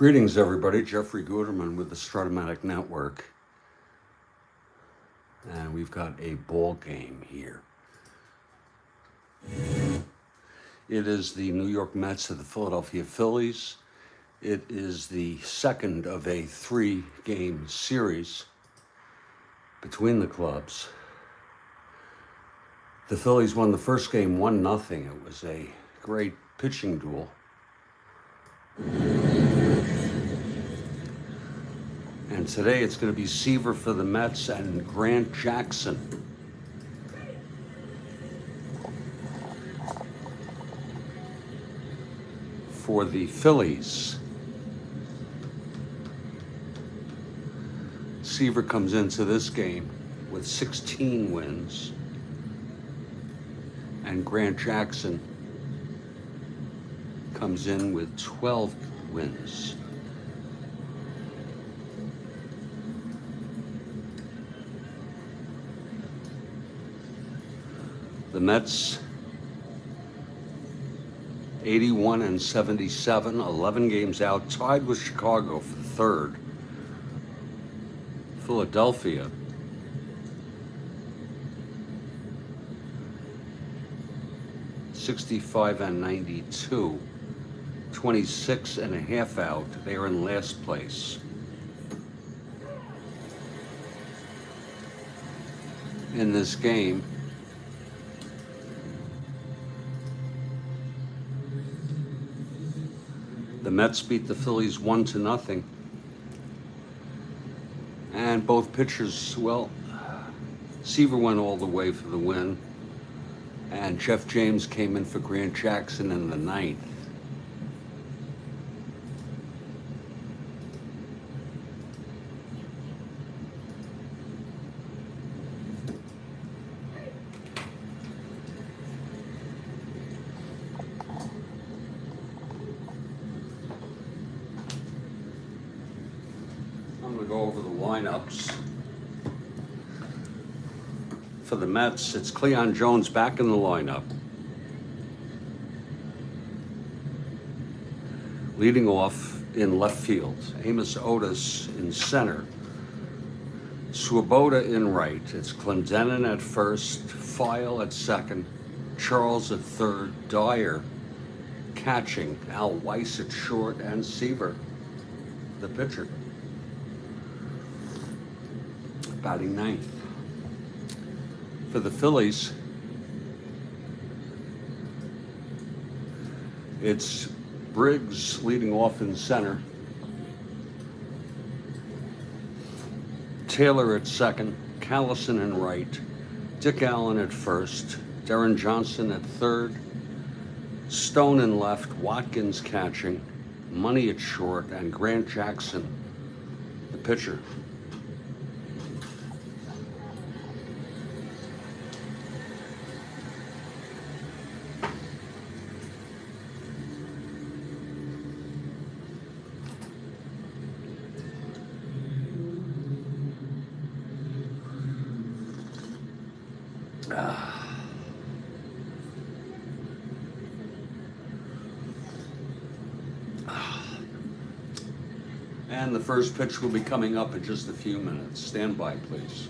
Greetings, everybody. Jeffrey Guterman with the Strat-O-Matic Network. And we've got a ball game here. It is the New York Mets and the Philadelphia Phillies. It is the second of a 3-game series between the clubs. The Phillies won the first game 1-0. It was a great pitching duel. And today it's going to be Seaver for the Mets and Grant Jackson for the Phillies. Seaver comes into this game with 16 wins, and Grant Jackson comes in with 12 wins. The Mets, 81-77, 11 games out, tied with Chicago for the third. Philadelphia, (65-92), 26 and a half out. They are in last place. In this game, the Mets beat the Phillies 1-0. And both pitchers, well, Seaver went all the way for the win. And Jeff James came in for Grant Jackson in the ninth. I'm going to go over the lineups. For the Mets, it's Cleon Jones back in the lineup. Leading off in left field, Amos Otis in center. Swoboda in right. It's Clendenin at first, File at second, Charles at third, Dyer catching, Al Weiss at short, and Seaver, the pitcher, batting ninth. For the Phillies, it's Briggs leading off in center, Taylor at second, Callison in right, Dick Allen at first, Darren Johnson at third, Stone in left, Watkins catching, Money at short, and Grant Jackson, the pitcher. And the first pitch will be coming up in just a few minutes. Stand by, please.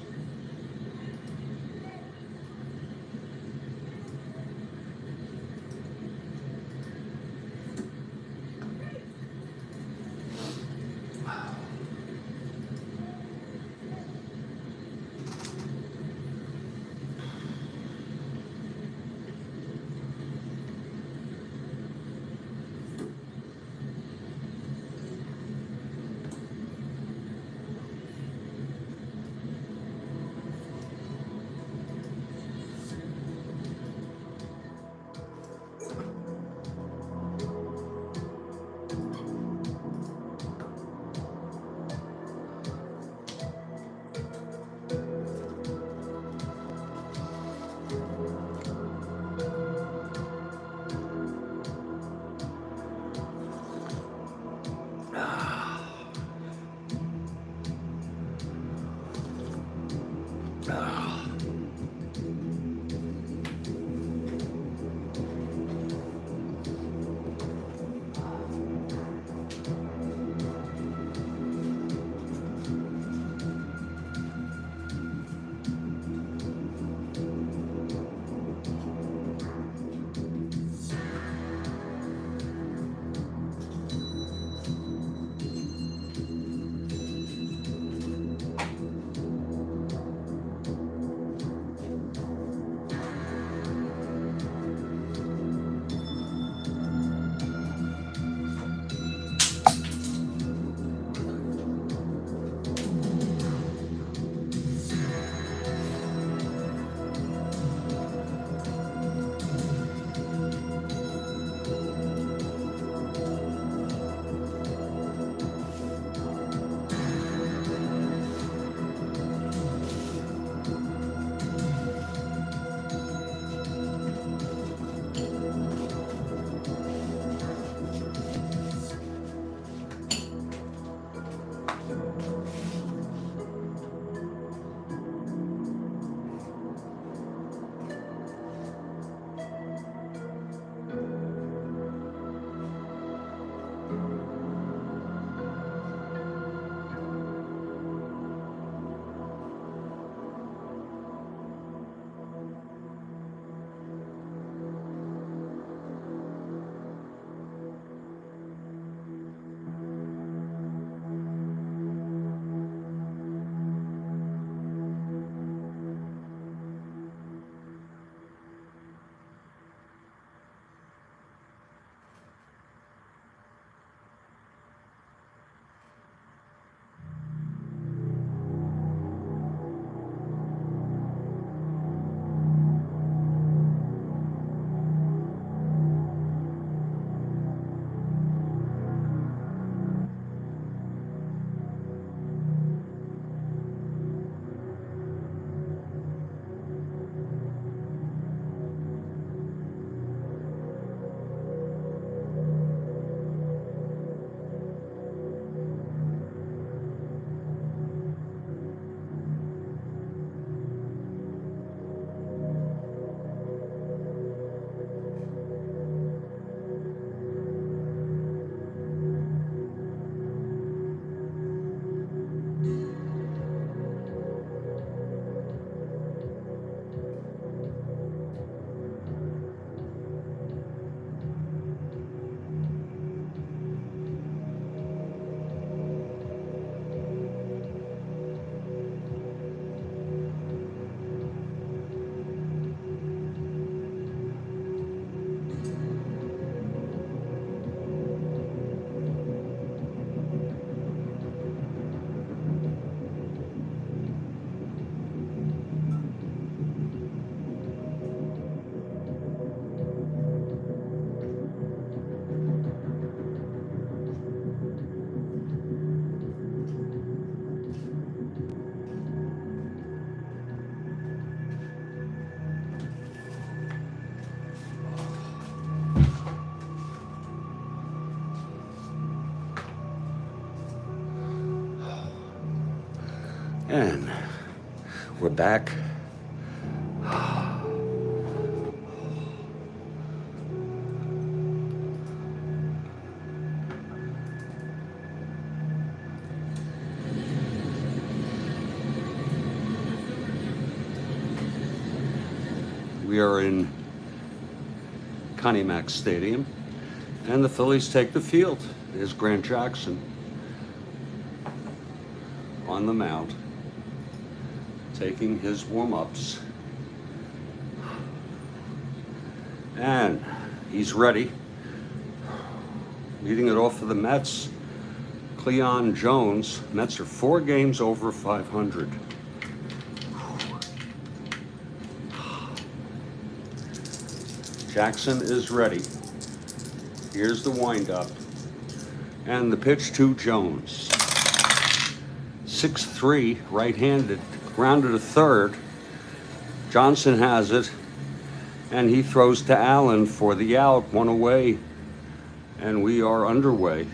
And we're back. We are in Mac Stadium, and the Phillies take the field. There's Grant Jackson on the mound, taking his warm-ups. And he's ready. Leading it off for the Mets, Cleon Jones. Mets are 4 games over 500. Jackson is ready. Here's the windup. And the pitch to Jones. 6-3, right-handed, grounded to third. Johnson has it, and he throws to Allen for the out, 1 away, and we are underway.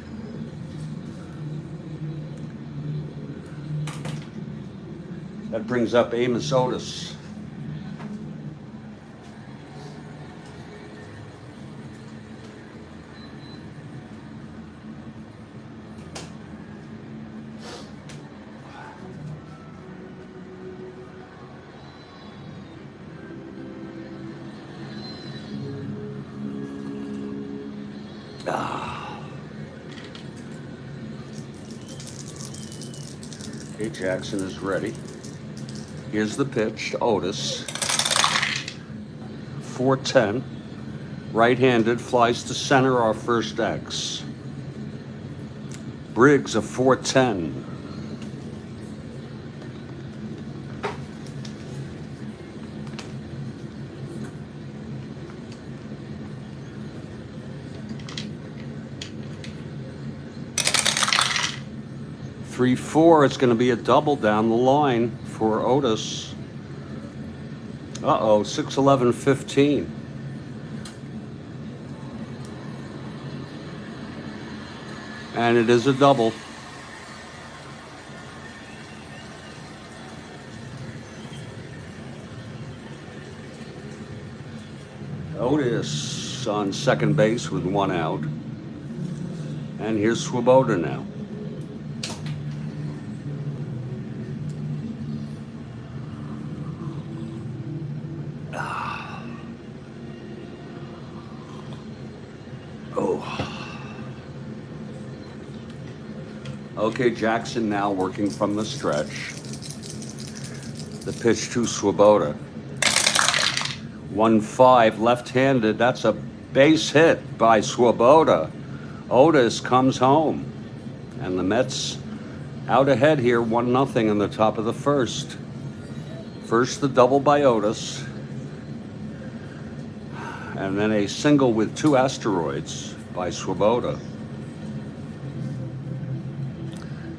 That brings up Amos Otis. Okay, Jackson is ready. Here's the pitch to Otis. 4-10. Right-handed, flies to center, our first X. Briggs, a 4-10. Three, 4, it's going to be a double down the line for Otis. 6-11-15. And it is a double. Otis on second base with 1 out. And here's Swoboda now. Okay, Jackson now working from the stretch. The pitch to Swoboda. 1-5, left-handed. That's a base hit by Swoboda. Otis comes home. And the Mets out ahead here, 1-0 in the top of the first. First the double by Otis. And then a single with 2 asteroids by Swoboda.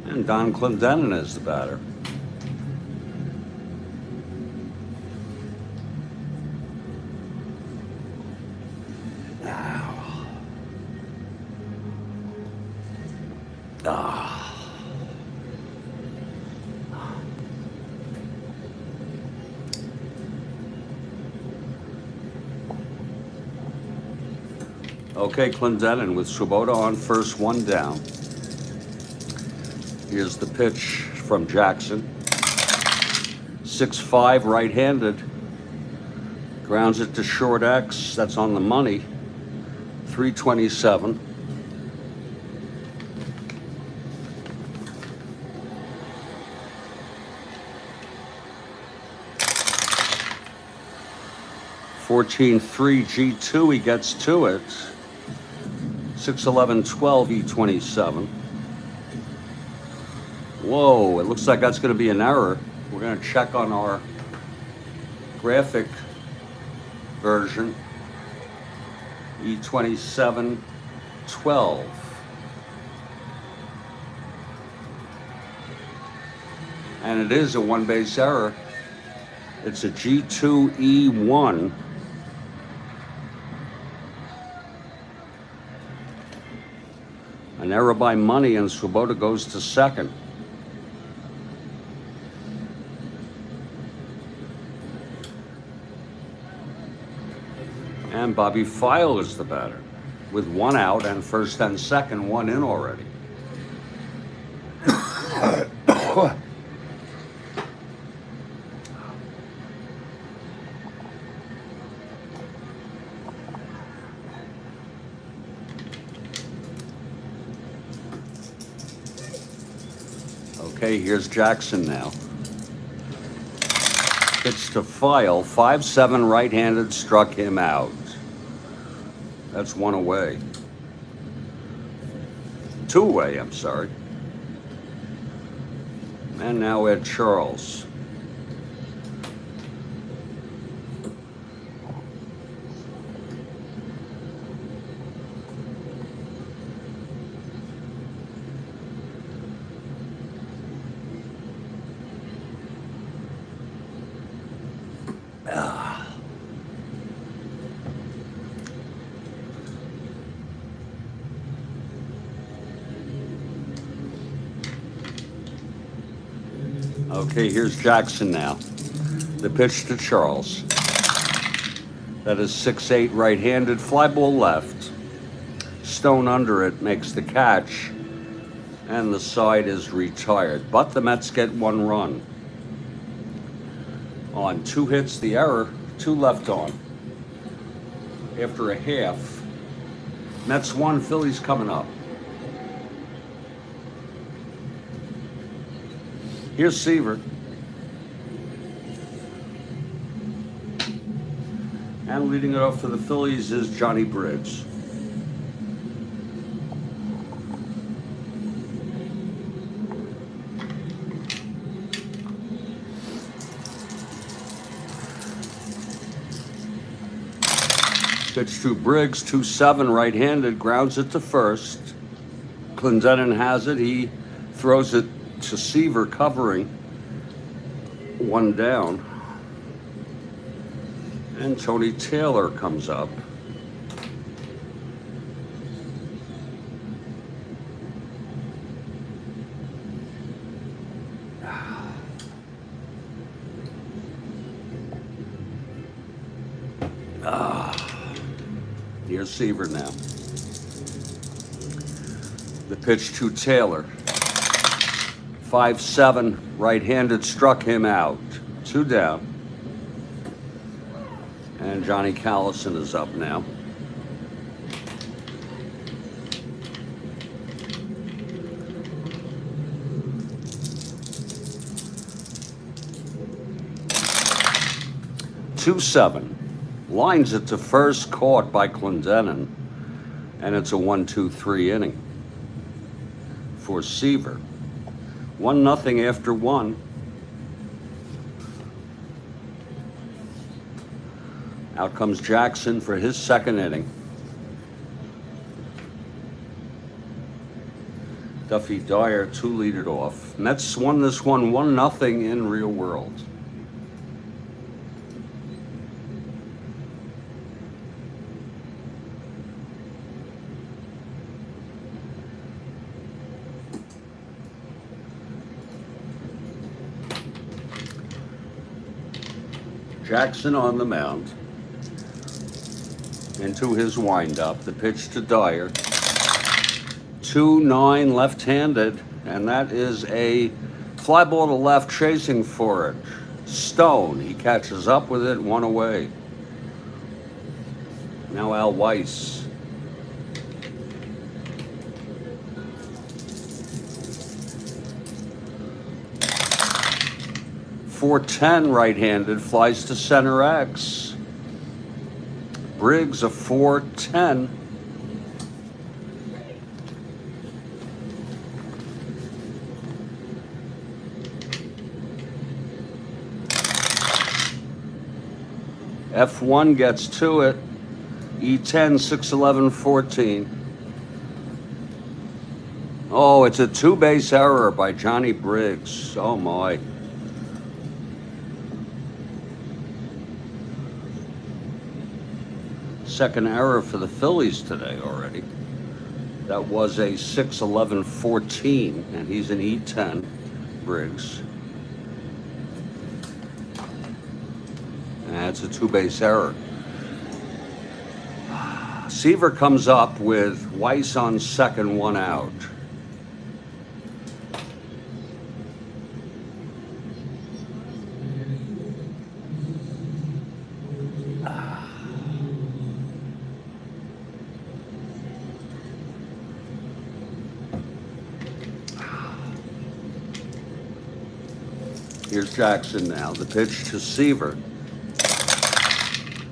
And Don Clendenin is the batter. Okay, Clendenin with Swoboda on first, 1 down. Here's the pitch from Jackson. 6-5, right-handed. Grounds it to short X. That's on the money. 327. (14-3) G2. He gets to it. 6-11-12 E27. Whoa, it looks like that's going to be an error. We're going to check on our graphic version. E27-12. And it is a 1-base error. It's a G2E1. An error by Money, and Swoboda goes to second. And Bobby File is the batter with one out and first and second, one in already. Okay, here's Jackson now. Pitch to File, 5-7 right-handed, struck him out. That's one away. Two away, I'm sorry. And now Ed Charles. Okay, here's Jackson now. The pitch to Charles. That is 6-8 right-handed, fly ball left. Stone under it, makes the catch, and the side is retired. But the Mets get one run. On 2 hits, the error, 2 left on. After a half, Mets 1, Phillies coming up. Here's Seaver. And leading it off for the Phillies is Johnny Briggs. Pitch to Briggs, 2-7 right-handed, grounds it to first. Clendenin has it. He throws it to Seaver, covering, one down. And Tony Taylor comes up. Here's Seaver now. The pitch to Taylor. 5-7 right-handed, struck him out. 2 down. And Johnny Callison is up now. Two-7. Lines it to first, caught by Clendenin. And it's a 1-2-3 inning for Seaver. 1-0 after 1. Out comes Jackson for his second inning. Duffy Dyer, 2 lead it off. Mets won this one 1-0 in real world. Jackson on the mound. Into his windup. The pitch to Dyer. 2-9 left-handed, and that is a fly ball to left, chasing for it. Stone, he catches up with it, 1 away. Now Al Weiss. .410 right-handed, flies to center X. Briggs a .410. F1 gets to it. E10, 6-11, 14. Oh, it's a 2-base error by Johnny Briggs. Oh my. Second error for the Phillies today already. That was a 6-11, 14, and he's an E10, Briggs. And it's a 2-base error. Seaver comes up with Weiss on second, 1 out. Here's Jackson now. The pitch to Seaver.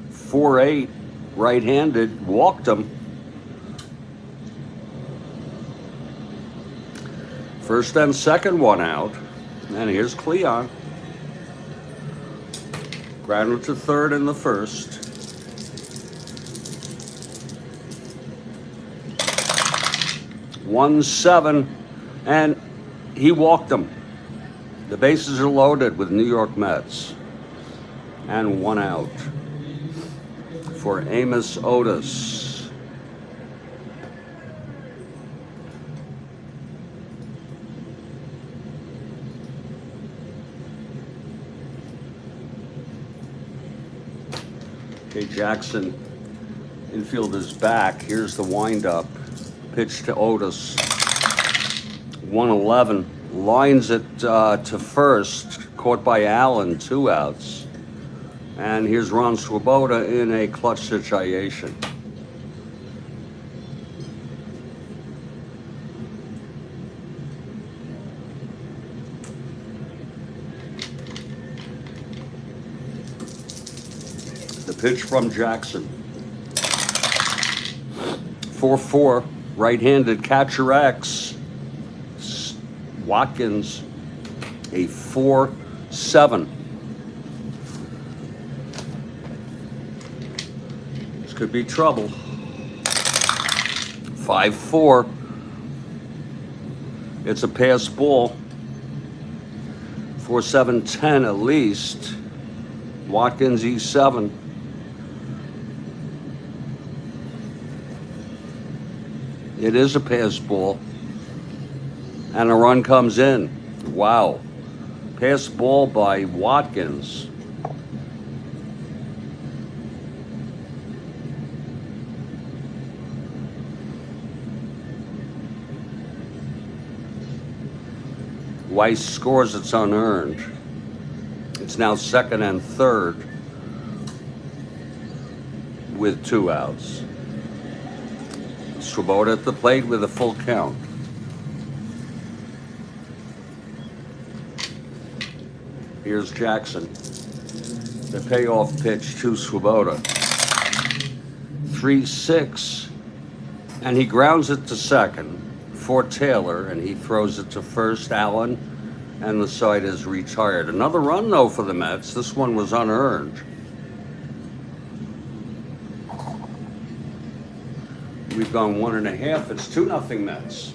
4-8, right-handed, walked him. First and second, 1 out. And here's Cleon. Grounded to third in the first. One, 7, and he walked him. The bases are loaded with New York Mets. And 1 out for Amos Otis. Okay, Jackson, infielder's back. Here's the windup. Pitch to Otis. 1-11. Lines it to first. Caught by Allen, 2 outs. And here's Ron Swoboda in a clutch situation. The pitch from Jackson. 4-4, right-handed catcher X. Watkins, a 4-7. This could be trouble. 5-4. It's a pass ball. 4-7-10 at least. Watkins E7. It is a pass ball. And a run comes in. Wow. Pass ball by Watkins. Weiss scores, it's unearned. It's now second and third with 2 outs. Swoboda at the plate with a full count. Here's Jackson. The payoff pitch to Swoboda. 3-6, and he grounds it to second for Taylor, and he throws it to first, Allen, and the side is retired. Another run, though, for the Mets. This one was unearned. We've gone 1.5. It's 2-0 Mets.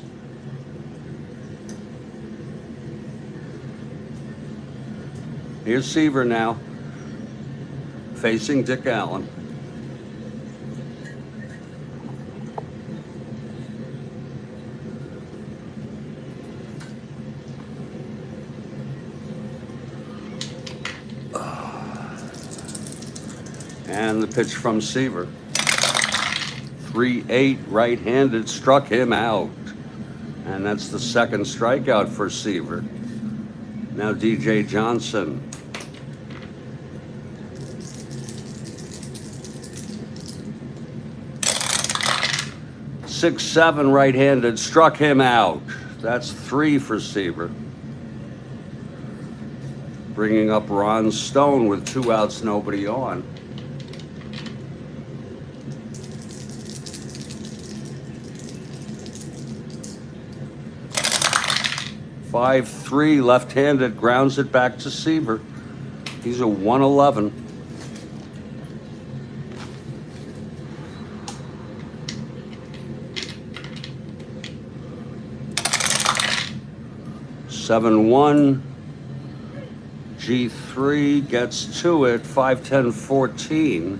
Here's Seaver now, facing Dick Allen. And the pitch from Seaver. 3-8, right-handed, struck him out. And that's the second strikeout for Seaver. Now DJ Johnson. 6-7, right-handed, struck him out. That's 3 for Seaver. Bringing up Ron Stone with 2 outs, nobody on. Five, 3, left-handed, grounds it back to Seaver. He's a 1-11. Seven-1. G3 gets to it. 5-10-14.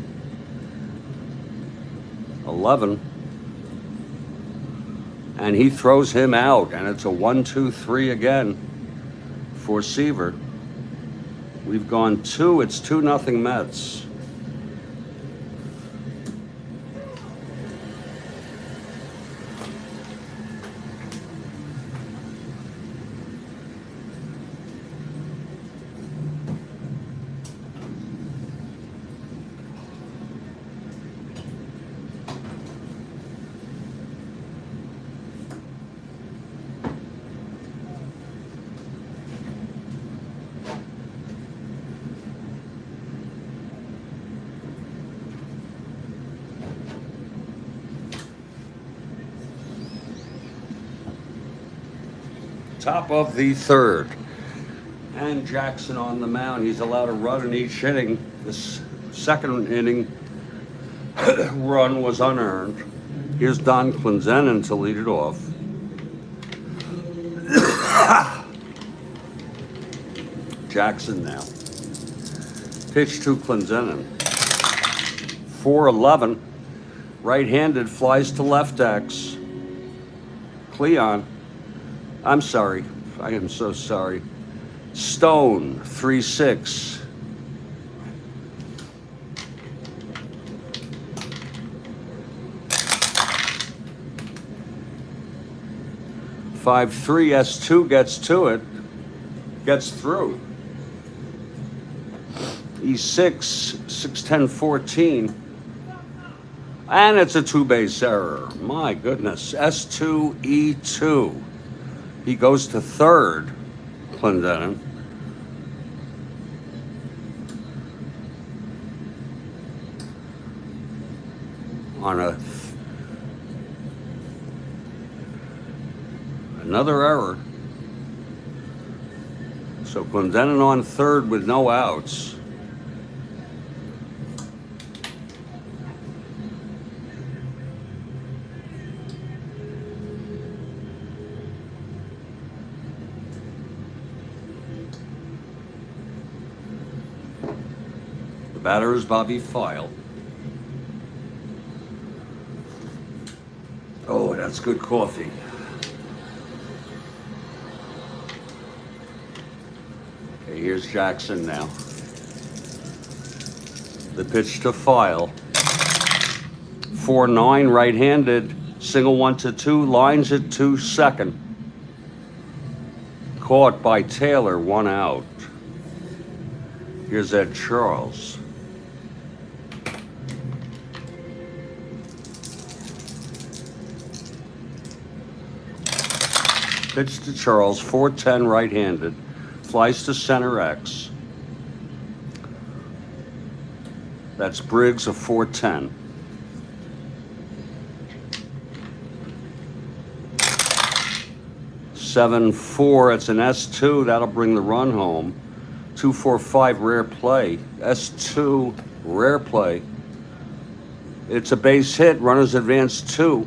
11. And he throws him out, and it's a 1-2-3 again for Seaver. We've gone 2. It's 2-0 Mets. Top of the third. And Jackson on the mound. He's allowed a run in each inning. This second inning run was unearned. Here's Don Clendenin to lead it off. Jackson now. Pitch to Clendenin. 4-11. Right-handed, flies to left X. Cleon. I'm sorry. I am so sorry. Stone, 3-6. (5-3). S2 gets to it. Gets through. E6, 6-10, 14. And it's a two-base error. My goodness. S2, E2. He goes to third, Clendenin. On another error. So Clendenin on third with no outs. The batter is Bobby File. Oh, that's good coffee. Okay, here's Jackson now. The pitch to File. 4-9, right-handed. Single 1-2, lines it to second. Caught by Taylor, 1 out. Here's Ed Charles. Pitch to Charles, 4-10, right-handed. Flies to center X. That's Briggs, a 4-10. (7-4). It's an S2. That'll bring the run home. 2-4-5, rare play. S2, rare play. It's a base hit. Runners advance 2.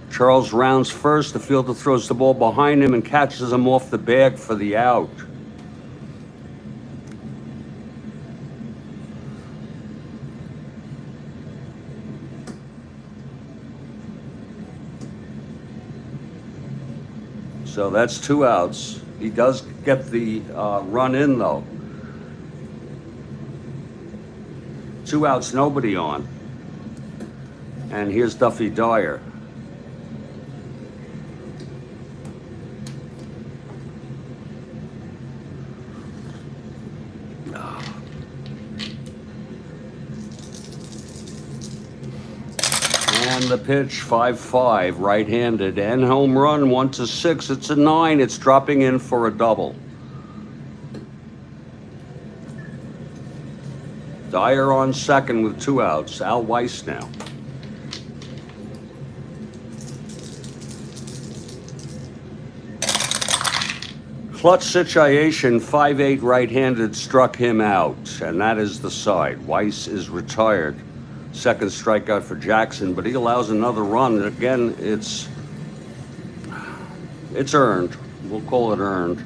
Charles rounds first. The fielder throws the ball behind him and catches him off the bag for the out. So that's 2 outs. He does get the run in, though. 2 outs, nobody on. And here's Duffy Dyer. And the pitch, 5-5, right-handed, and home run, 1-6. It's a 9. It's dropping in for a double. Dyer on second with 2 outs. Al Weiss now. Clutch situation, 5-8, right-handed, struck him out, and that is the side. Weiss is retired. Second strikeout for Jackson, but he allows another run. Again, it's earned. We'll call it earned.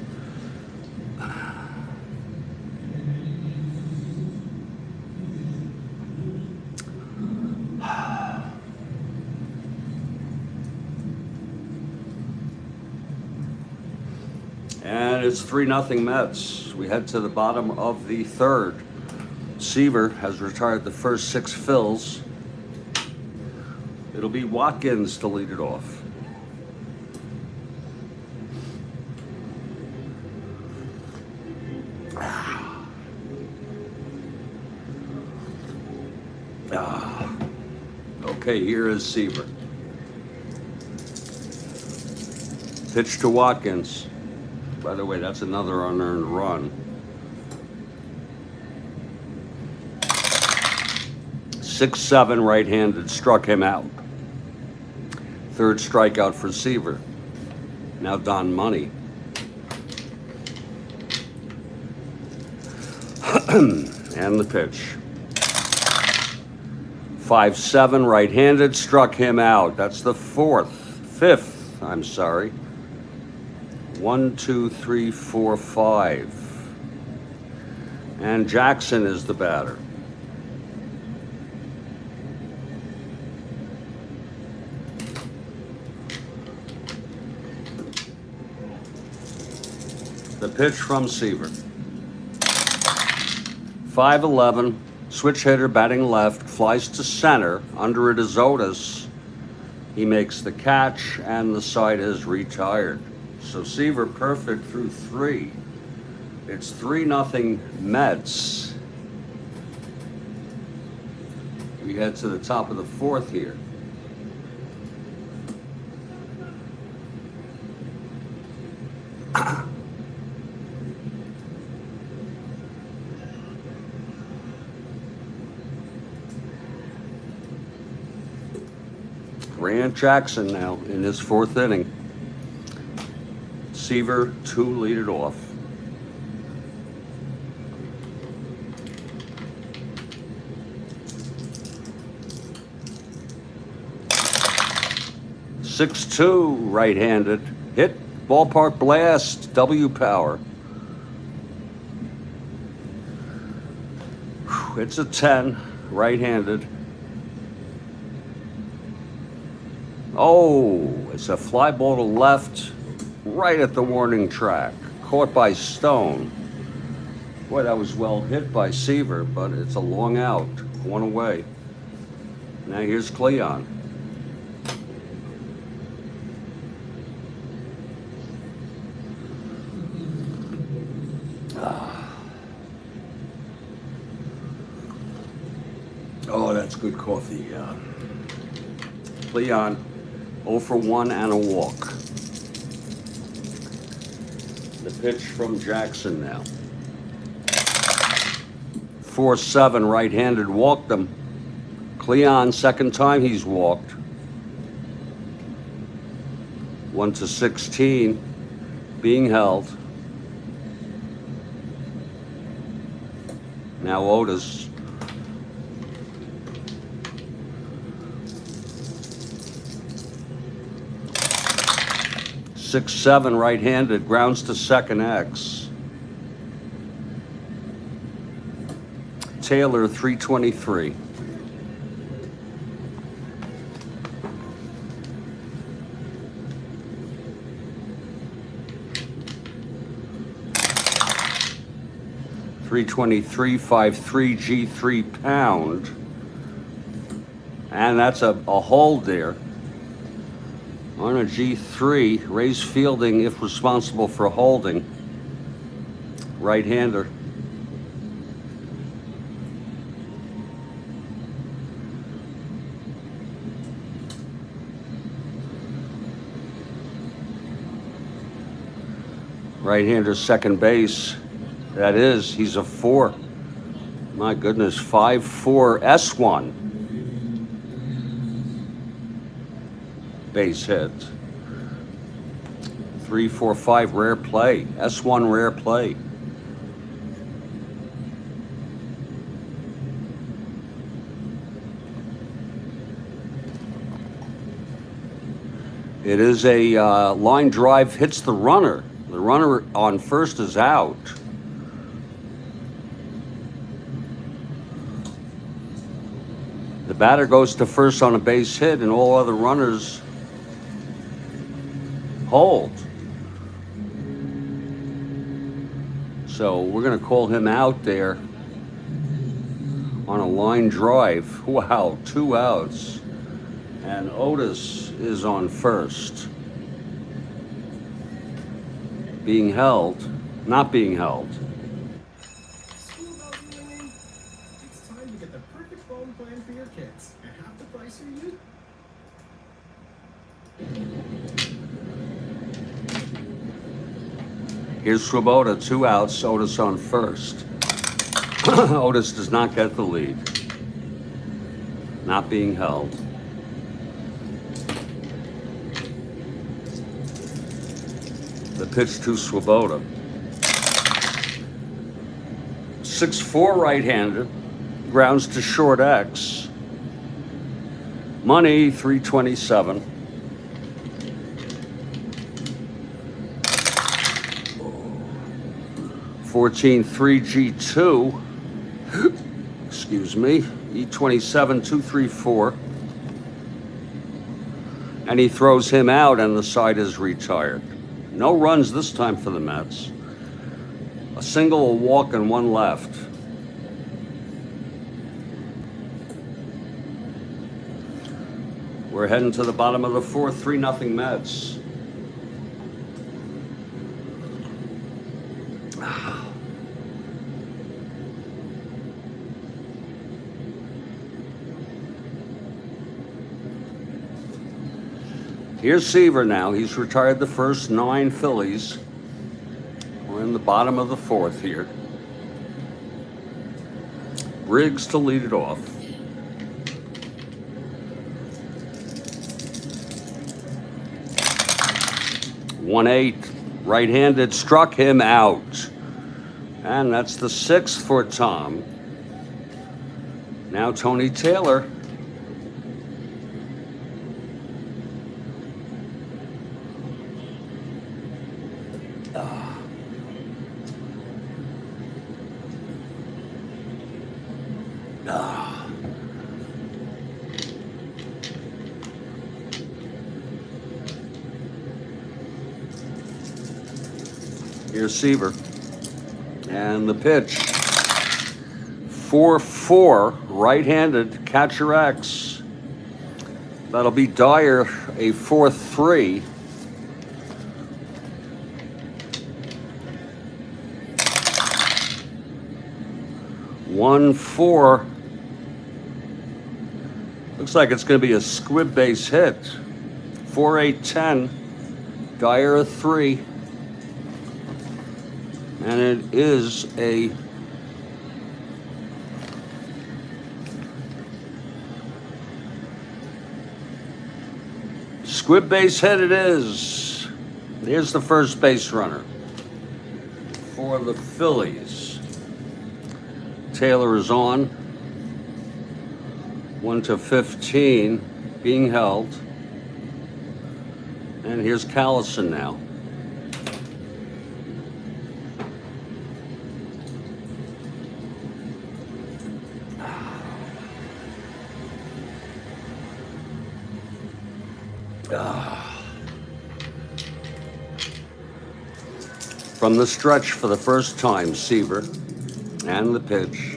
And it's 3-0 Mets. We head to the bottom of the third. Seaver has retired the first 6 Phils. It'll be Watkins to lead it off. Okay, here is Seaver. Pitch to Watkins. By the way, that's another unearned run. 6-7 right-handed, struck him out. Third strikeout for Seaver. Now Don Money. And the pitch. 5-7 right-handed, struck him out. That's the fifth, I'm sorry. 1, 2, 3, 4, 5. And Jackson is the batter. The pitch from Seaver. 5-11, switch hitter batting left, flies to center. Under it is Otis. He makes the catch, and the side is retired. So Seaver perfect through 3. It's 3-0 Mets. We head to the top of the 4th here. Grant Jackson now in his 4th inning. Seaver 2 lead it off. Six-2 right-handed, hit, ballpark blast, W power. It's a 10 right-handed. Oh, it's a fly ball to left, right at the warning track. Caught by Stone. Boy, that was well hit by Seaver, but it's a long out. 1 away. Now here's Cleon. Oh, that's good coffee. Cleon, 0 for 1 and a walk. The pitch from Jackson now. 4-7 right-handed, walked him. Cleon, second time he's walked. 1-16, being held. Now Otis. 6-7 right-handed, grounds to second X. Taylor 323. .323, 5.3 G3 pound, and that's a hold there. On a G3, raise fielding if responsible for holding. Right-hander. Right-hander second base. That is, he's a 4. My goodness, 5-4 S1. Base hit. 3-4-5 rare play. S1 rare play. It is a line drive, hits the runner. The runner on first is out. The batter goes to first on a base hit, and all other runners hold. So we're going to call him out there on a line drive. Wow, 2 outs. And Otis is on first. Being held, not being held. School bells ringing. It's time to get the perfect phone plan for your kids at half the price you're used. Here's Swoboda, 2 outs, Otis on first. Otis does not get the lead. not being held. The pitch to Swoboda. 6-4 right-handed, grounds to short X. Money 327. $14 3G2. Excuse me. E27 234. And he throws him out, and the side is retired. No runs this time for the Mets. A single, a walk, and one left. We're heading to the bottom of the fourth, 3-0 Mets. Here's Seaver now. He's retired the first 9 Phillies. We're in the bottom of the fourth here. Briggs to lead it off. .18, right-handed, struck him out. And that's the 6th for Tom. Now Tony Taylor. Here's Seaver. And the pitch. 4-4, right-handed, catcher X. That'll be Dyer, a 4-3. One, 4. Looks like it's going to be a squib base hit. 4-8-10. Dyer a 3. And it is a squib base hit. It is. Here's the first base runner for the Phillies. Taylor is on. 1-15, being held. And here's Callison now. From the stretch for the first time, Seaver. And the pitch.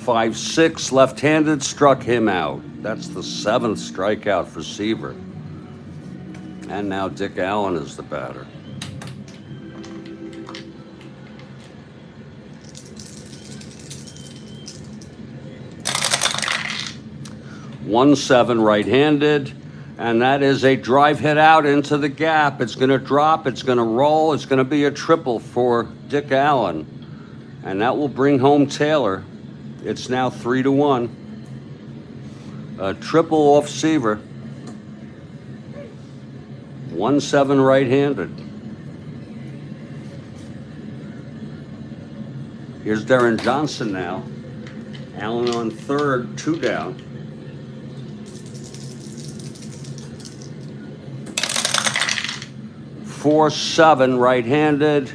5-6, left-handed, struck him out. That's the 7th strikeout for Seaver. And now Dick Allen is the batter. .17, right-handed. And that is a drive hit out into the gap. It's going to drop. It's going to roll. It's going to be a triple for Dick Allen. And that will bring home Taylor. It's now 3-1. A triple off Seaver. 1-7, right-handed. Here's Darren Johnson now. Allen on third, 2 down. 4-7, right-handed,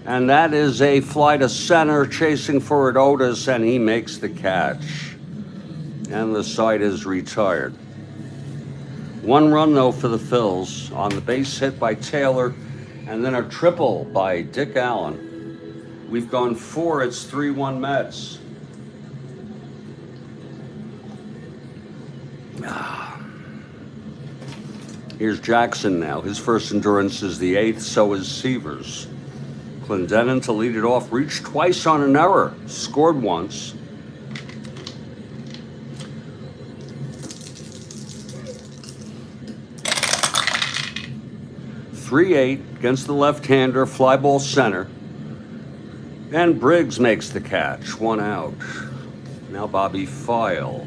and that is a fly to center, chasing for it Otis, and he makes the catch. And the side is retired. 1 run, though, for the Phils on the base hit by Taylor, and then a triple by Dick Allen. We've gone 4, it's 3-1 Mets. Here's Jackson now. His first endurance is the 8th, so is Seaver's. Clendenin to lead it off, reached twice on an error, scored once. .38 against the left-hander, fly ball center. And Briggs makes the catch, 1 out. Now Bobby File.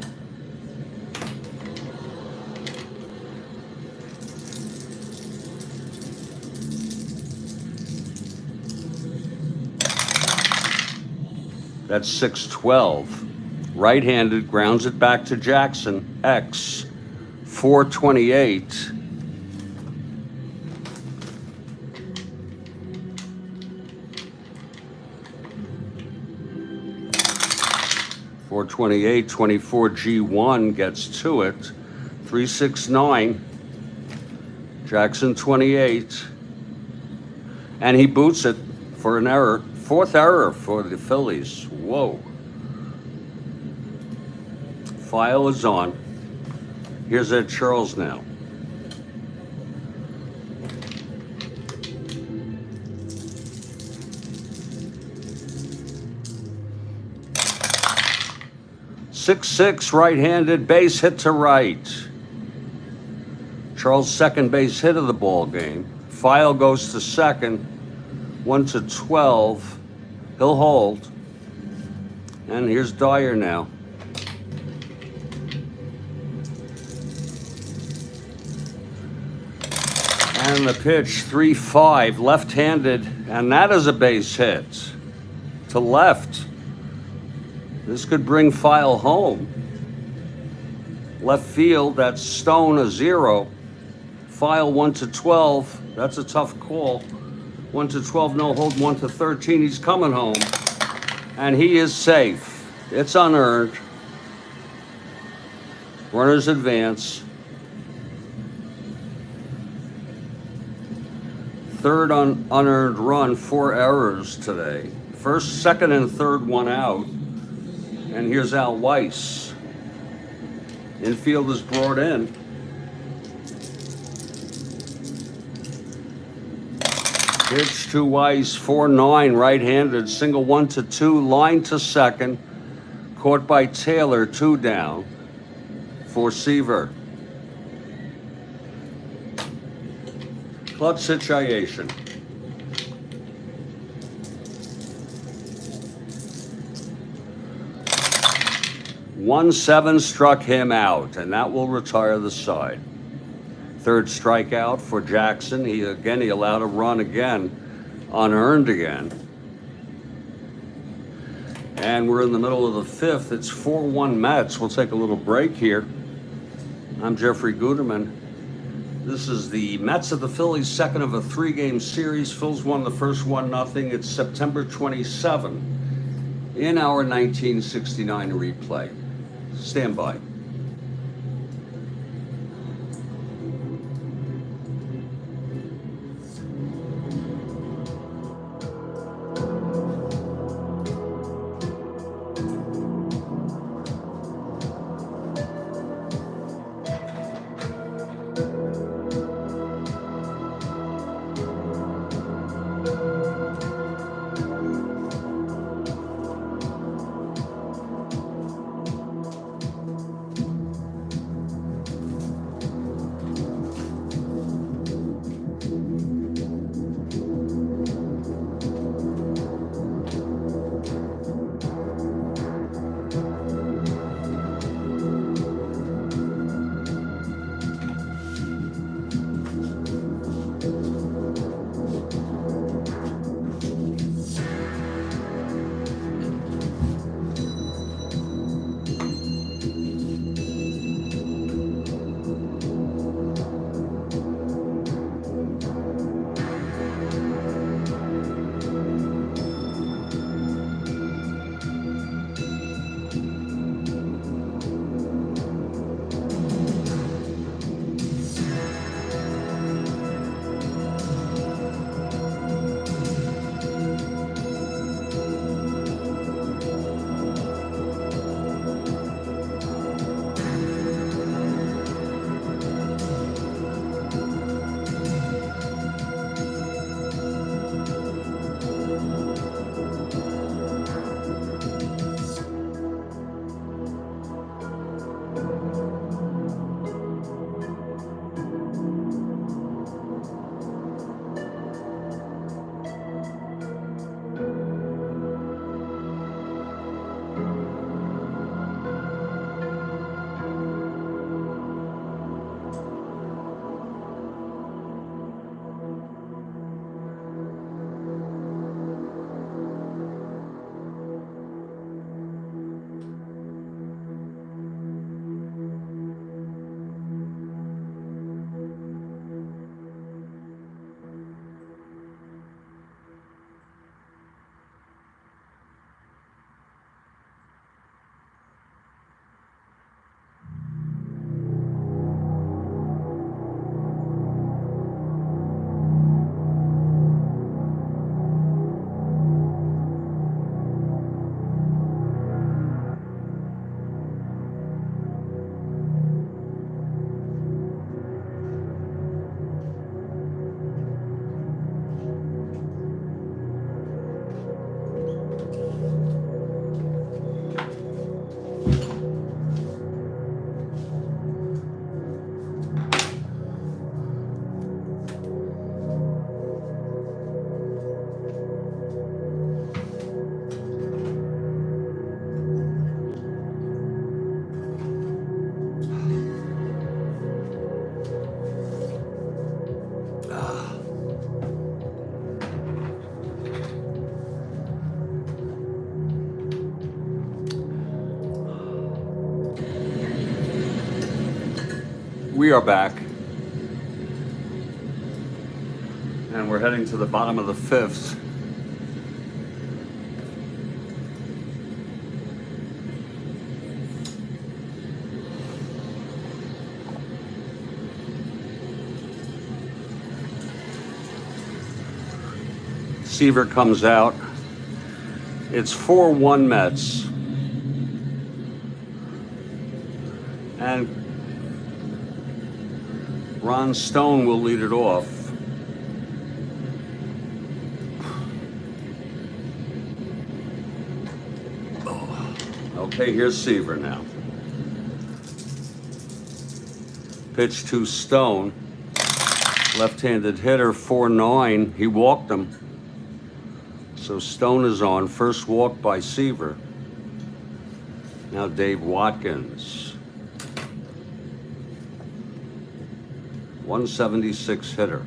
That's 612. Right-handed, grounds it back to Jackson. X, 428. .428, 24 G1 gets to it. 369. Jackson 28. And he boots it for an error. Fourth error for the Phillies. Whoa. File is on. Here's Ed Charles now. Six, right-handed, base hit to right. Charles' second base hit of the ball game. File goes to second, 1-12. He'll hold. And here's Dyer now. And the pitch, 3-5, left-handed, and that is a base hit to left. This could bring File home. Left field, that's Stone a 0. File 1-12, that's a tough call. 1-12, no hold, 1-13, he's coming home. And he is safe. It's unearned. Runners advance. Third unearned run, 4 errors today. First, second, and third one out. And here's Al Weiss. Infield is brought in. Pitch to Weiss, 4-9, right-handed, single 1-2, line to second. Caught by Taylor, 2 down for Seaver. Clutch situation. 1-7 struck him out, and that will retire the side. Third strikeout for Jackson. He allowed a run again, unearned again. And we're in the middle of the fifth. It's 4-1 Mets. We'll take a little break here. I'm Jeffrey Guterman. This is the Mets of the Phillies, second of a 3-game series. Phils won the first 1-0. It's September 27 in our 1969 replay. Stand by. We are back. And we're heading to the bottom of the fifth. Seaver comes out. It's 4-1 Mets. And Ron Stone will lead it off. Okay, here's Seaver now. Pitch to Stone. Left-handed hitter, 4-9. He walked him. So Stone is on. First walk by Seaver. Now Dave Watkins. 176 hitter.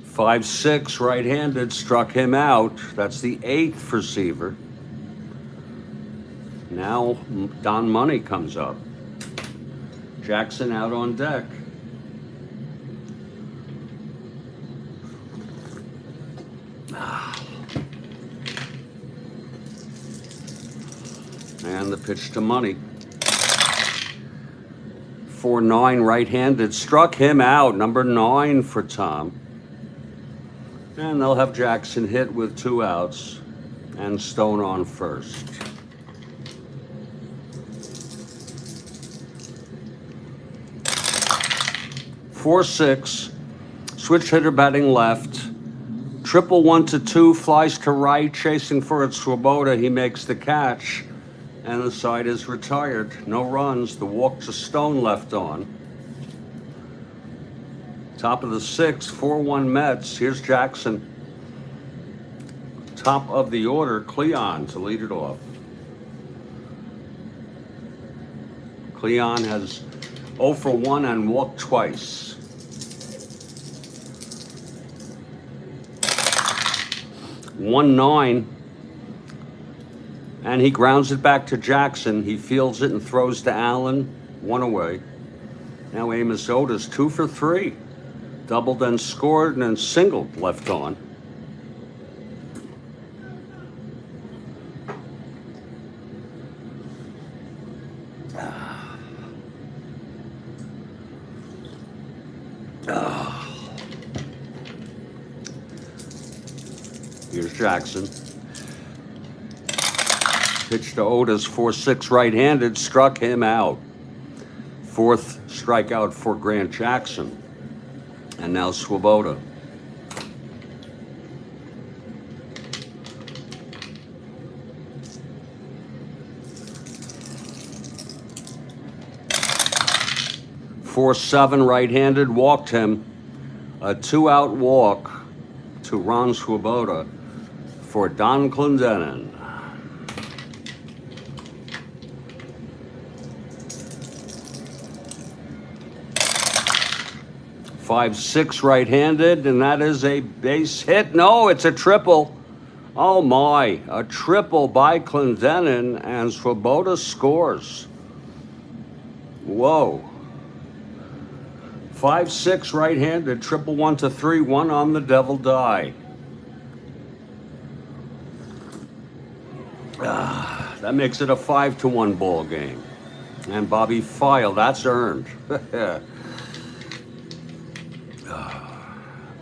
Five, 6 right-handed, struck him out. That's the 8th for Seaver. Now Don Money comes up. Jackson out on deck. And the pitch to Money. 4-9 right-handed, struck him out. Number 9 for Tom. And they'll have Jackson hit with 2 outs and Stone on first. Four, 6, switch hitter batting left. Triple 1-2, flies to right, chasing for it Swoboda. He makes the catch, and the side is retired. No runs. The walk to Stone left on. Top of the 6th, 4-1 Mets. Here's Jackson. Top of the order, Cleon to lead it off. Cleon has 0 for 1 and walked twice. 1-9. And he grounds it back to Jackson. He fields it and throws to Allen. 1 away. Now Amos Otis 2 for 3. Doubled and scored and then singled left on. Here's Jackson. Pitch to Otis, 4-6 right-handed, struck him out. 4th strikeout for Grant Jackson. And now Swoboda. Four, 7 right-handed, walked him. A 2-out walk to Ron Swoboda for Don Clendenin. 5-6 right-handed, and that is a base hit. No, it's a triple. Oh my, a triple by Clendenin, and Swoboda scores. Whoa. 5-6 right-handed, triple 1-3, 1 on the devil die. That makes it a 5-1 ball game. And Bobby File, that's earned.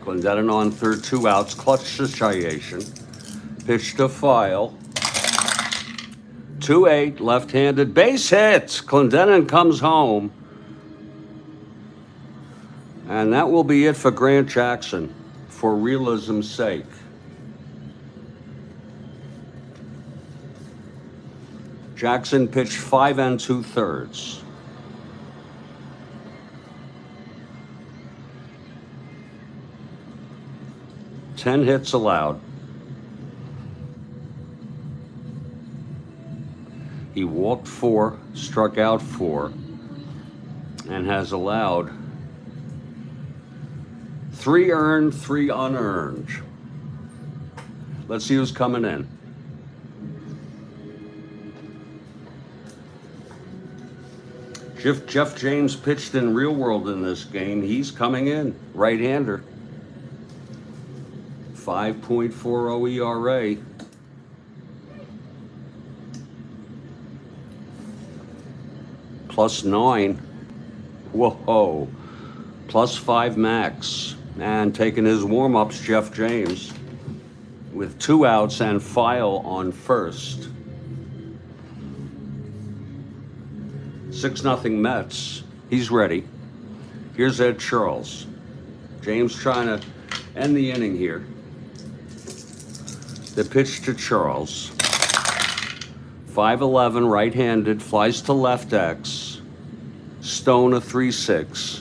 Clendenin on third, 2 outs, clutch situation. Pitch to File. 2-8, left-handed, base hit. Clendenin comes home. And that will be it for Grant Jackson, for realism's sake. Jackson pitched 5 2/3. Ten hits allowed. He walked 4, struck out 4, and has allowed 3 earned, 3 unearned. Let's see who's coming in. Jeff James pitched in real world in this game. He's coming in, right-hander. 5.40 ERA. +9. Whoa. +5 max. And taking his warm-ups, Jeff James, with 2 outs and File on first. 6-0 Mets. He's ready. Here's Ed Charles. James trying to end the inning here. The pitch to Charles. 5'11", right-handed, flies to left X. Stone a 3-6.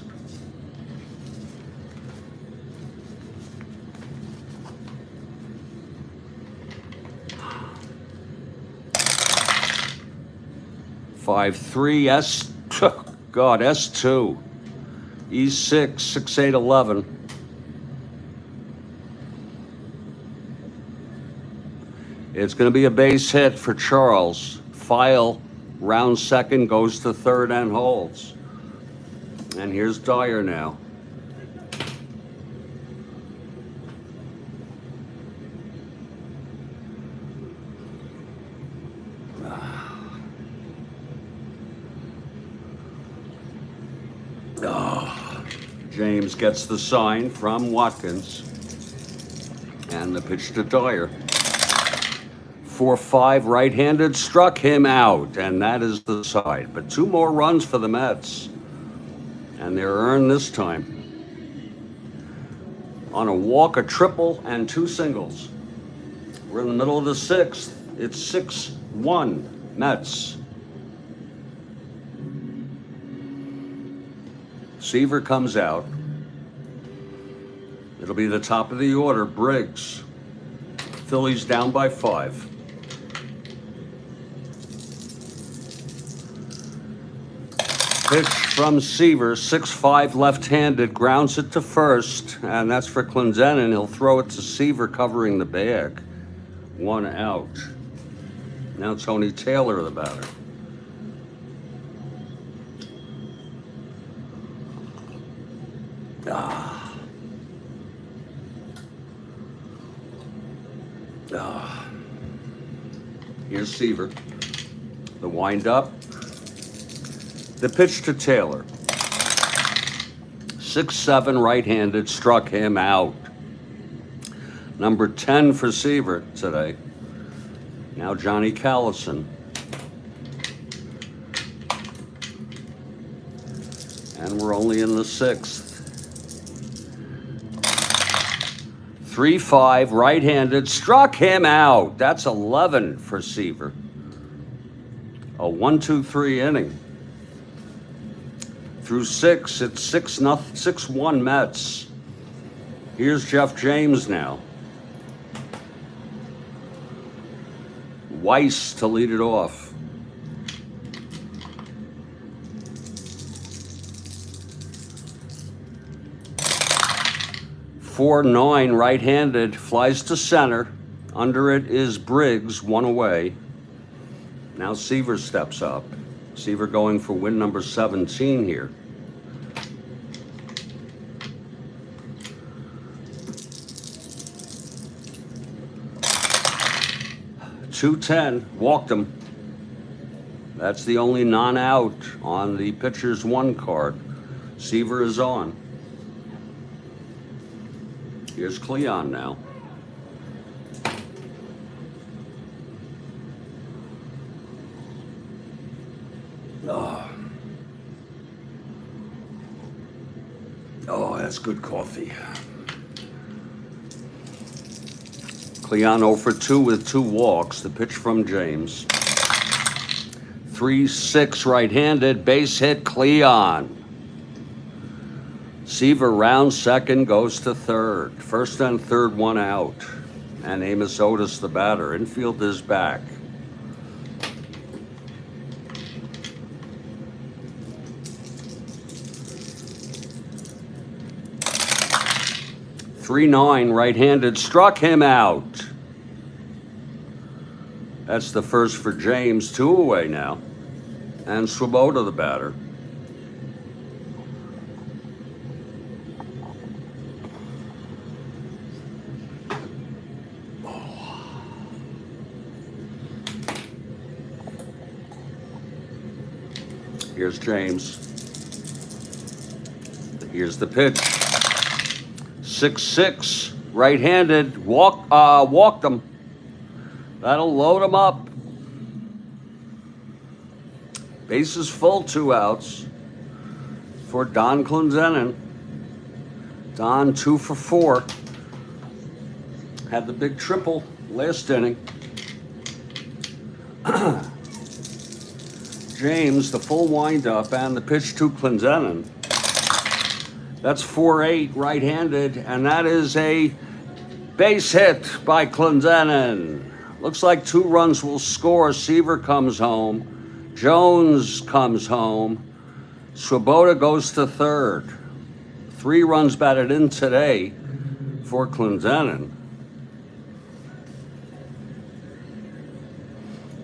S2. E6, 6'8", 11. It's going to be a base hit for Charles. File, round second, goes to third and holds. And here's Dyer now. James gets the sign from Watkins. And the pitch to Dyer. 4-5, right-handed, struck him out, and that is the side. But 2 more runs for the Mets, and they're earned this time. On a walk, a triple, and 2 singles. We're in the middle of the 6th. It's 6-1 Mets. Seaver comes out. It'll be the top of the order, Briggs. Phillies down by 5. Pitch from Seaver, 6'5", left-handed, grounds it to first, and that's for Clendenin. He'll throw it to Seaver covering the bag. 1 out. Now Tony Taylor, the batter. Here's Seaver. The wind-up. The pitch to Taylor. 6'7", right-handed, struck him out. Number 10 for Seaver today. Now Johnny Callison. And we're only in the 6th. 3-5, right-handed, struck him out. That's 11 for Seaver. A 1-2-3 inning. Through 6, it's 6-1 Mets. Here's Jeff James now. Weiss to lead it off. 4-9, right-handed, flies to center. Under it is Briggs, 1 away. Now Seaver steps up. Seaver going for win number 17 here. .210, walked him. That's the only non-out on the pitcher's 1 card. Seaver is on. Here's Cleon now. Oh, that's good coffee. Cleon 0 for 2 with 2 walks. The pitch from James. 3-6, right-handed, base hit, Cleon. Seaver round second, goes to third. First and third, 1 out. And Amos Otis, the batter. Infield is back. .39, right-handed, struck him out. That's the first for James, 2 away now. And Swoboda the batter. Here's James. Here's the pitch. 6-6, right-handed. Walked him. That'll load him up. Bases full, 2 outs for Don Clendenin. Don 2 for 4. Had the big triple last inning. James, the full windup and the pitch to Clendenin. That's 4-8, right-handed, and that is a base hit by Clendenin. Looks like 2 runs will score. Seaver comes home. Jones comes home. Swoboda goes to third. 3 runs batted in today for Clendenin.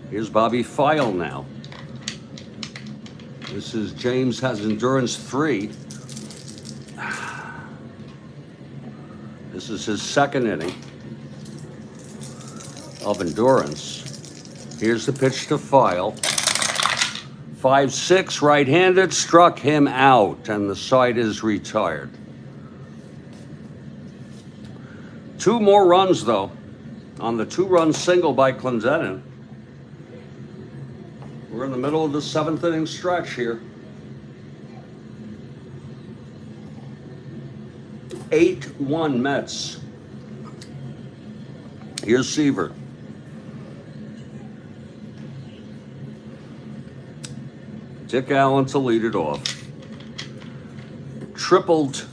Here's Bobby File now. This is James has endurance 3. This is his 2nd inning of endurance. Here's the pitch to File. 5-6, right-handed, struck him out, and the side is retired. 2 more runs, though, on the 2-run single by Clendenin. We're in the middle of the 7th inning stretch here. 8-1 Mets. Here's Seaver. Dick Allen to lead it off. Tripled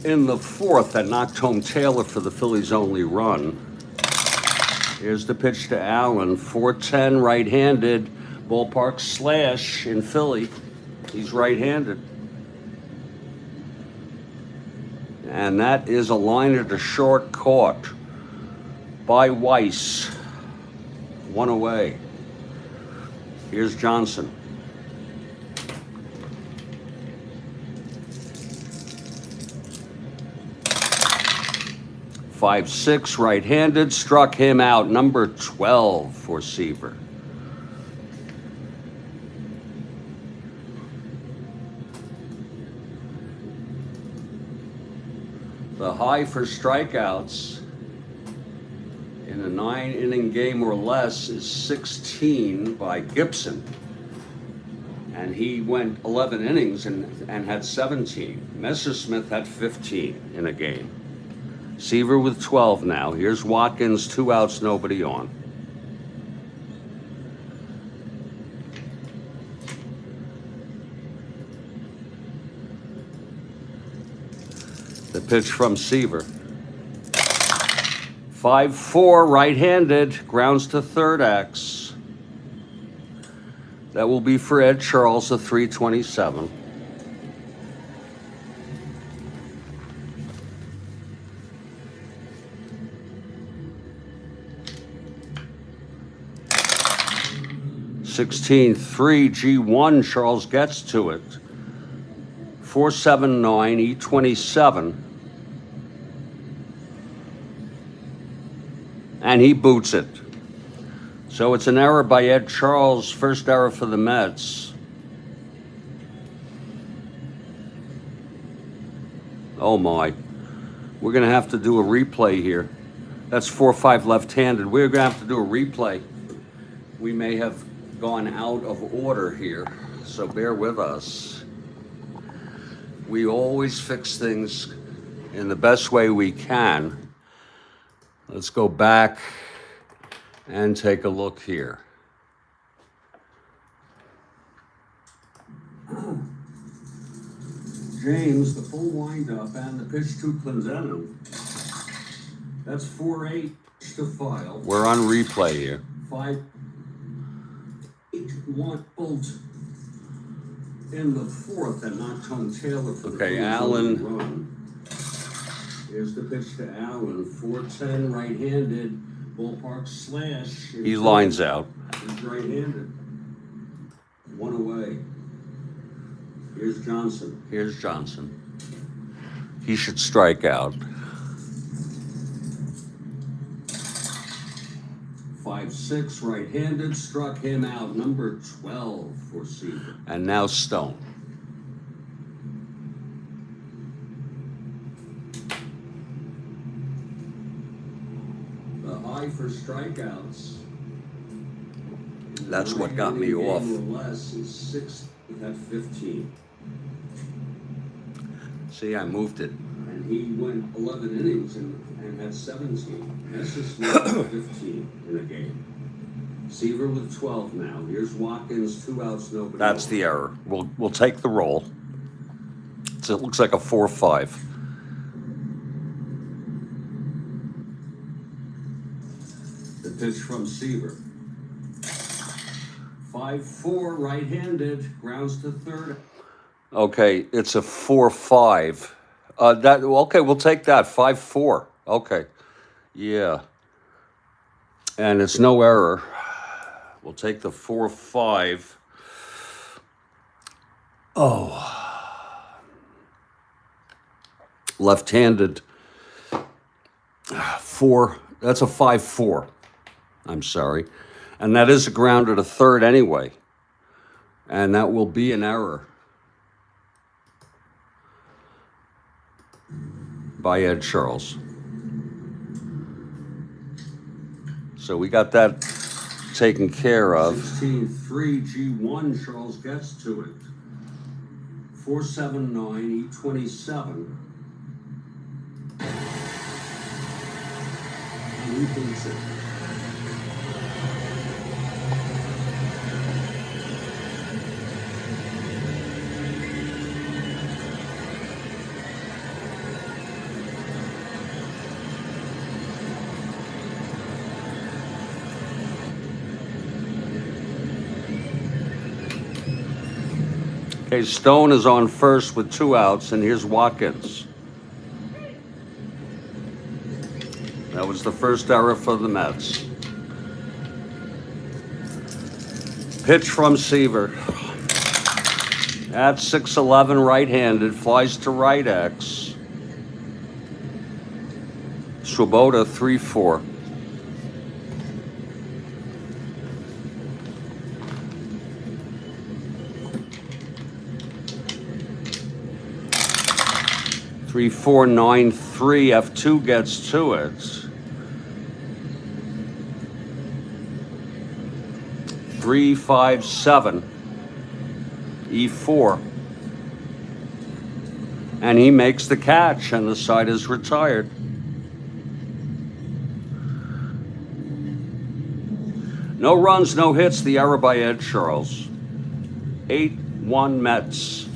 in the 4th and knocked home Taylor for the Phillies' only run. Here's the pitch to Allen. 4-10, right-handed. Ballpark slash in Philly. He's right-handed. And that is a liner to short caught by Weiss. 1 away. Here's Johnson. Five-six, right-handed, struck him out. Number 12 for Seaver. The high for strikeouts in a 9-inning game or less is 16 by Gibson. And he went 11 innings and had 17. Messersmith had 15 in a game. Seaver with 12 now. Here's Watkins, 2 outs, nobody on. The pitch from Seaver. 5-4, right-handed, grounds to third axe. That will be for Ed Charles, a 327. (16-3) G1, Charles gets to it. 479 E27. And he boots it. So it's an error by Ed Charles, first error for the Mets. Oh my. We're going to have to do a replay here. That's 4-5 left-handed. We're going to have to do a replay. We may have gone out of order here, so bear with us. We always fix things in the best way we can. Let's go back and take a look here. James, the full windup and the pitch to Clendenin. That's 4-8 to File. We're on replay here. 5-8-1 pulled in the 4th and knocked home Taylor for the Allen. Run. Here's the pitch to Allen. 4-10, right-handed. Ballpark slash. He lines out. He's right-handed. One away. Here's Johnson. Here's Johnson. He should strike out. 5-6, right-handed, struck him out. Number 12 for Seaver. And now Stone. The high for strikeouts. That's what got me off. Less is 6 at 15. See, I moved it. And he went 11 innings and had 17. That's just 15 in a game. Seaver with 12 now. Here's Watkins, 2 outs, nobody. That's the error. We'll take the roll. So it looks like a 4-5. The pitch from Seaver. 5-4, right-handed, grounds to third. Okay, it's a 4-5. Okay, we'll take that. 5-4. Okay, yeah, and it's no error. We'll take the 4-5. Oh, left-handed. 4. That's a 5-4. I'm sorry. And that is a grounder to third anyway. And that will be an error by Ed Charles. So we got that taken care of. 16-3 G1, Charles gets to it. 4-7-9, E27. And he beats it. Okay, Stone is on first with 2 outs, and here's Watkins. That was the first error for the Mets. Pitch from Seaver. At 6-11, right-handed, flies to right X. Swoboda, 3-4. Three, 4, 9, 3. F2 gets to it. 3, 5, 7. E4. And he makes the catch, and the side is retired. No runs, no hits. The error by Ed Charles. 8-1 Mets.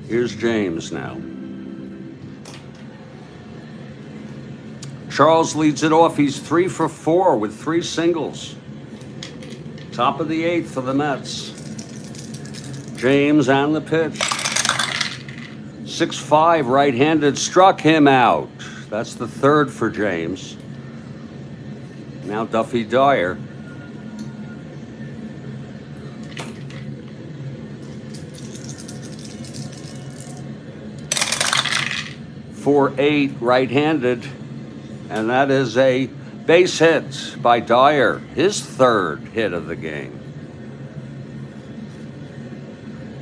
Here's James now. Charles leads it off. He's 3 for 4 with 3 singles. Top of the 8th for the Mets. James on the pitch. 6-5, right-handed, struck him out. That's the third for James. Now Duffy Dyer. For 8, right-handed. And that is a base hit by Dyer, his third hit of the game.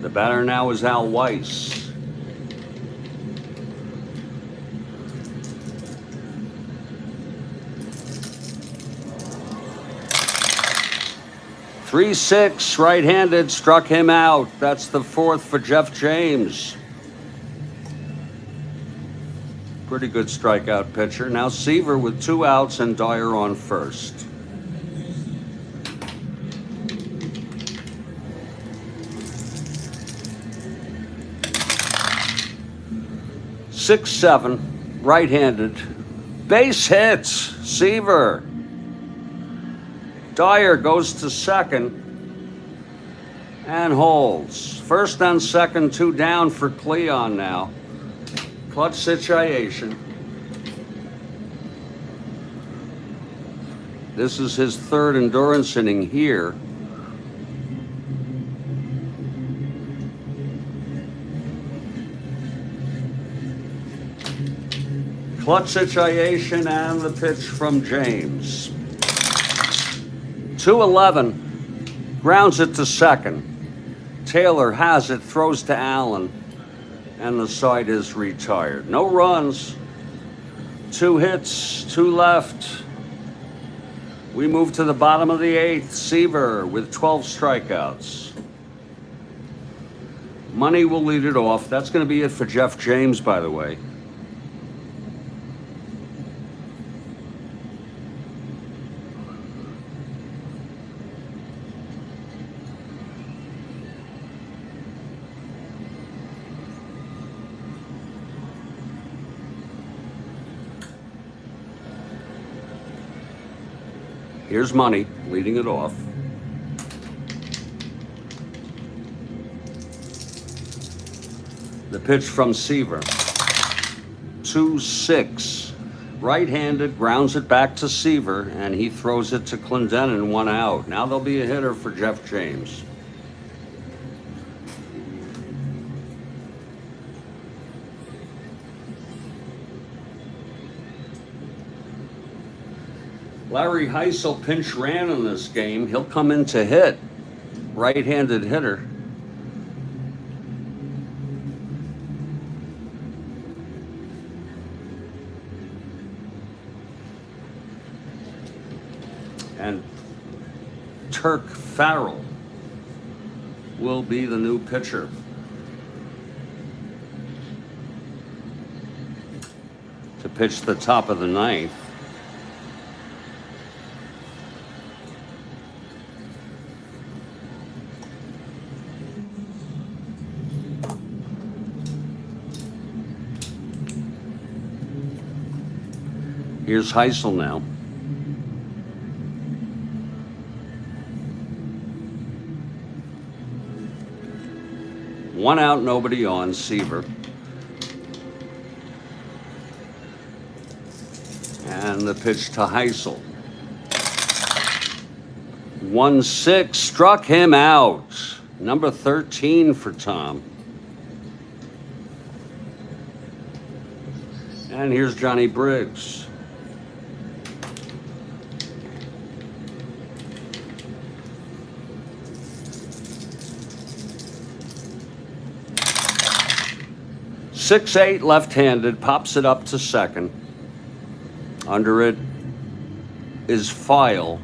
The batter now is Al Weiss. Three, 6, right-handed, struck him out. That's the 4th for Jeff James. Pretty good strikeout pitcher. Now Seaver with 2 outs and Dyer on first. Six, 7, right-handed. Base hits, Seaver. Dyer goes to second and holds. First and second, 2 down for Cleon now. Clutch situation. This is his third endurance inning here. Clutch situation and the pitch from James. 2-11, grounds it to second. Taylor has it, throws to Allen, and the side is retired. No runs, 2 hits, 2 left. We move to the bottom of the 8th. Seaver with 12 strikeouts. Money will lead it off. That's going to be it for Jeff James, by the way. Here's Money leading it off. The pitch from Seaver. 2-6. Right-handed, grounds it back to Seaver, and he throws it to Clendenin, 1 out. Now there'll be a hitter for Jeff James. Larry Heisel pinch ran in this game. He'll come in to hit. Right-handed hitter. And Turk Farrell will be the new pitcher. To pitch the top of the 9th. Here's Heisel now. One out, nobody on. Seaver. And the pitch to Heisel. 1-6, struck him out. Number 13 for Tom. And here's Johnny Briggs. .68 left-handed, pops it up to second. Under it is File,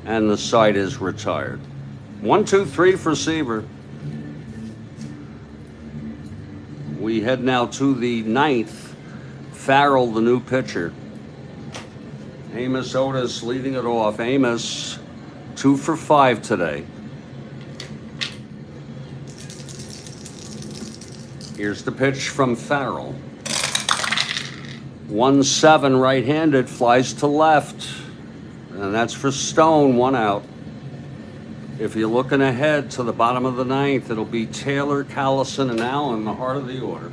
and the side is retired. 1-2-3 for Seaver. We head now to the 9th. Farrell, the new pitcher. Amos Otis leading it off. Amos, 2 for 5 today. Here's the pitch from Farrell. 1-7 right-handed, flies to left. And that's for Stone, 1 out. If you're looking ahead to the bottom of the 9th, it'll be Taylor, Callison, and Allen, the heart of the order.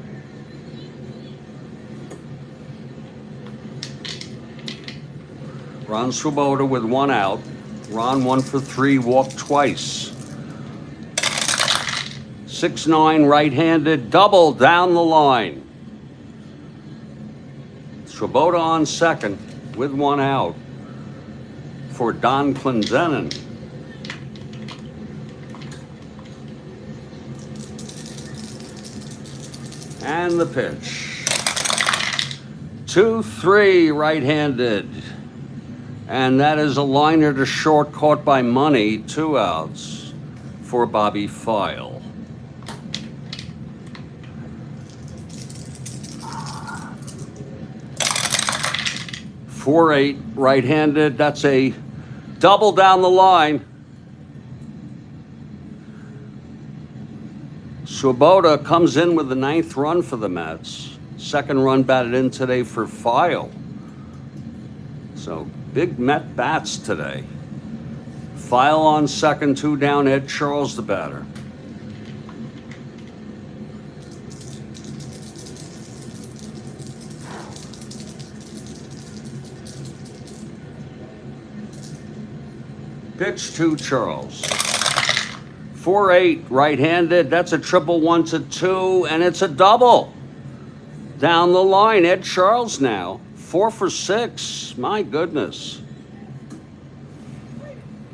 Ron Swoboda with 1 out. Ron 1 for 3, walked twice. 6-9 right-handed, double down the line. Swoboda on second with 1 out for Don Clendenin. And the pitch. 2-3 right-handed. And that is a liner to short caught by Money. 2 outs for Bobby File. 4-8 right-handed. That's a double down the line. Swoboda comes in with the 9th run for the Mets. 2nd run batted in today for File. So big Met bats today. File on second, 2 down, Ed Charles the batter. Pitch to Charles. 4-8 right-handed. That's a 1-1-2, and it's a double. Down the line, Ed Charles now. 4 for 6. My goodness.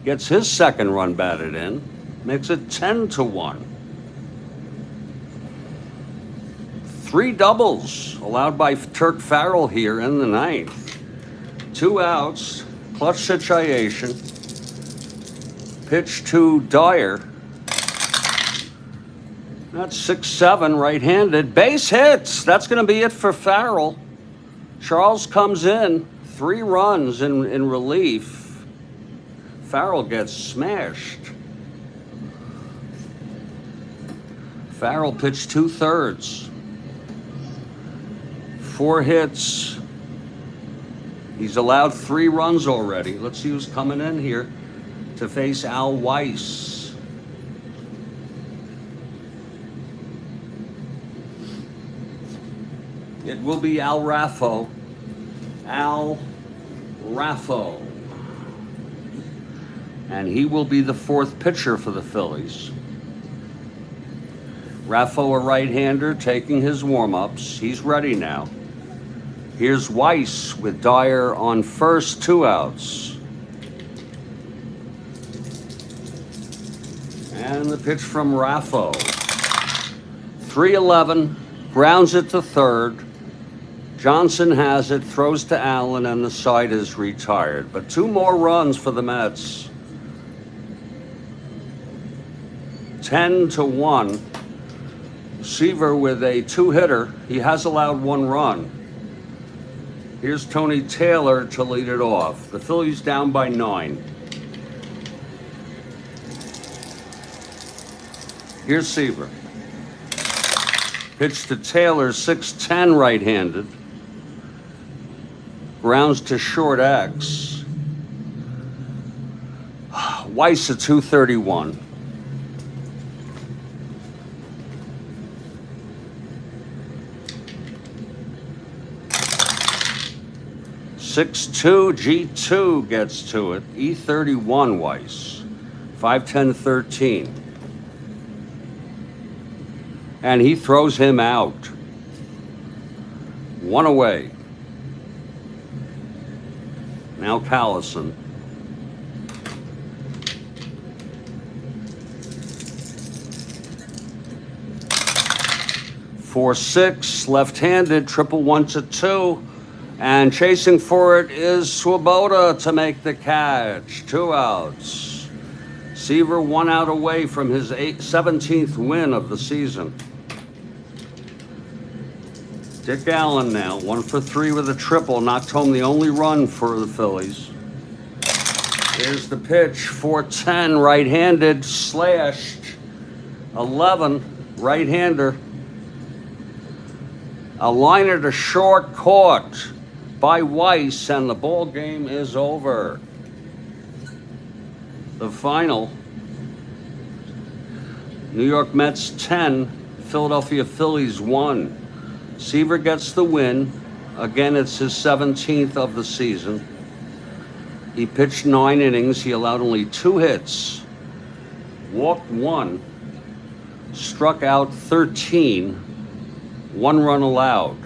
Gets his second run batted in. Makes it 10-1. 3 doubles allowed by Turk Farrell here in the ninth. 2 outs. Clutch situation. Pitch to Dyer. That's 6-7 right-handed. Base hits. That's going to be it for Farrell. Charles comes in. 3 runs in relief. Farrell gets smashed. Farrell pitched 2/3. 4 hits. He's allowed 3 runs already. Let's see who's coming in here to face Al Weiss. It will be Al Raffo. Al Raffo. And he will be the 4th pitcher for the Phillies. Raffo, a right-hander, taking his warm-ups. He's ready now. Here's Weiss with Dyer on first, 2 outs. And the pitch from Raffo. 3-11, grounds it to third. Johnson has it, throws to Allen, and the side is retired. But 2 more runs for the Mets. 10-1. Seaver with a 2-hitter. He has allowed 1 run. Here's Tony Taylor to lead it off. The Phillies down by 9. Here's Seaver. Pitch to Taylor, 6-10 right-handed. Grounds to short X. Weiss at 231. (6-2) G2 gets to it. E31 Weiss. 5-10-13. And he throws him out. 1 away. Now Callison. For 6, left-handed, 1-1-2, and chasing for it is Swoboda to make the catch. 2 outs. Seaver 1 out away from his 17th win of the season. Dick Allen now, 1 for 3 with a triple, knocked home the only run for the Phillies. Here's the pitch, 4-10, right-handed, slashed. 11, right-hander. A liner to short, caught by Weiss, and the ball game is over. The final, New York Mets 10, Philadelphia Phillies 1. Seaver gets the win. Again, it's his 17th of the season. He pitched 9 innings. He allowed only 2 hits, walked 1, struck out 13, 1 run allowed.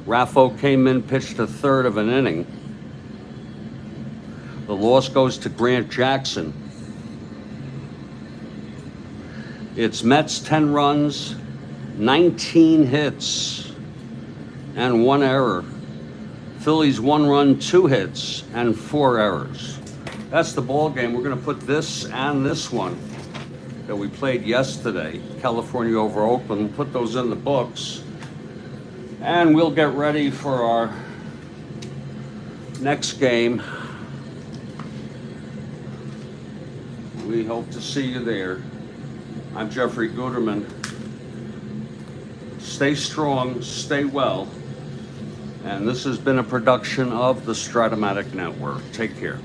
Raffo came in, pitched a third of an inning. The loss goes to Grant Jackson. It's Mets 10 runs, 19 hits, and 1 error. Phillies 1 run, 2 hits, and 4 errors. That's the ball game. We're going to put this and this one that we played yesterday, California over Oakland. We'll put those in the books, and we'll get ready for our next game. We hope to see you there. I'm Jeffrey Guterman. Stay strong, stay well, and this has been a production of the Strat-O-Matic Network. Take care.